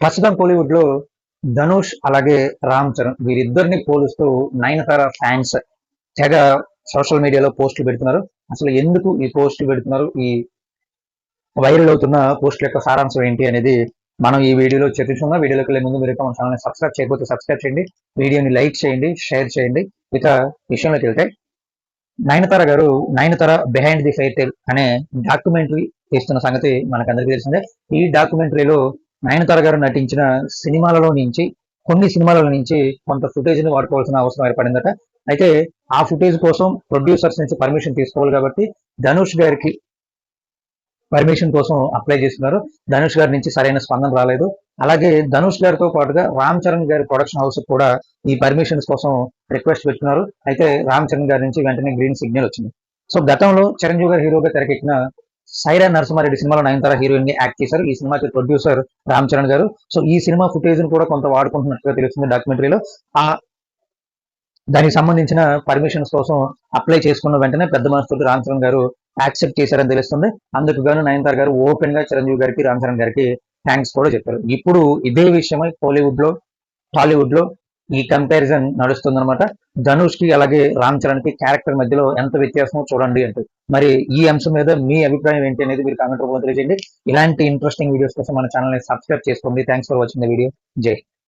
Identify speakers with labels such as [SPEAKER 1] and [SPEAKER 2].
[SPEAKER 1] ప్రస్తుతం కోలీవుడ్ లో ధనుష్ అలాగే రామ్ చరణ్ వీరిద్దరిని పోలుస్తూ నయనతార ఫ్యాన్స్ తెగ సోషల్ మీడియాలో పోస్టులు పెడుతున్నారు. అసలు ఎందుకు ఈ పోస్టులు పెడుతున్నారు, ఈ వైరల్ అవుతున్న పోస్టుల యొక్క సారాంశం ఏంటి అనేది మనం ఈ వీడియోలో చర్చించుకుందాం. వీడియోలోకి వెళ్ళే ముందు మీరు మన ఛానల్ని సబ్స్క్రైబ్ చేయకపోతే సబ్స్క్రైబ్ చేయండి, వీడియోని లైక్ చేయండి, షేర్ చేయండి. ఇక విషయంలోకి వెళ్తే నయనతార బిహైండ్ ది ఫెయిర్ టేల్ అనే డాక్యుమెంటరీ తీస్తున్న సంగతి మనకందరికీ తెలిసిందే. ఈ డాక్యుమెంటరీలో నయనతార గారు నటించిన కొన్ని సినిమాలలో నుంచి కొంత ఫుటేజ్ ని వాడుకోవాల్సిన అవసరం ఏర్పడిందట. అయితే ఆ ఫుటేజ్ కోసం ప్రొడ్యూసర్స్ నుంచి పర్మిషన్ తీసుకోవాలి కాబట్టి ధనుష్ గారికి పర్మిషన్ కోసం అప్లై చేస్తున్నారు. ధనుష్ గారి నుంచి సరైన స్పందన రాలేదు. అలాగే ధనుష్ గారితో పాటుగా రామ్ చరణ్ గారి ప్రొడక్షన్ హౌస్ కూడా ఈ పర్మిషన్స్ కోసం రిక్వెస్ట్ పెట్టుకున్నారు. అయితే రామ్ చరణ్ గారి నుంచి వెంటనే గ్రీన్ సిగ్నల్ వచ్చింది. సో గతంలో చిరంజీవి గారు హీరోగా తెరకెక్కిన సైరా నరసింహారెడ్డి సినిమాలో నయనతార హీరోయిన్ గా యాక్ట్ చేశారు. ఈ సినిమాకి ప్రొడ్యూసర్ రామ్ చరణ్ గారు. సో ఈ సినిమా ఫుటేజ్ ను కూడా కొంత వాడుకుంటున్నట్టుగా తెలుస్తుంది డాక్యుమెంటరీలో. ఆ దానికి సంబంధించిన పర్మిషన్స్ కోసం అప్లై చేసుకున్న వెంటనే పెద్ద మనసుతో రామ్ చరణ్ గారు యాక్సెప్ట్ చేశారని తెలుస్తుంది. అందుకు గాను నయనతార గారు ఓపెన్ గా చిరంజీవి గారికి, రామ్ చరణ్ గారికి థ్యాంక్స్ కూడా చెప్పారు. ఇప్పుడు ఇదే విషయమై టాలీవుడ్ లో ఈ కంపారిజన్ నడుస్తుందన్నమాట. ధనుష్ కి అలాగే రామ్ చరణ్ కి క్యారెక్టర్ మధ్యలో ఎంత వ్యత్యాసమో చూడండి అంటూ. మరి ఈ అంశం మీద మీ అభిప్రాయం ఏంటి అనేది మీరు కామెంట్ రూపంలో తెలియజేయండి. ఇలాంటి ఇంట్రెస్టింగ్ వీడియోస్ కోసం మన ఛానల్ ని సబ్స్క్రైబ్ చేసుకోండి. Thanks for watching the video. జై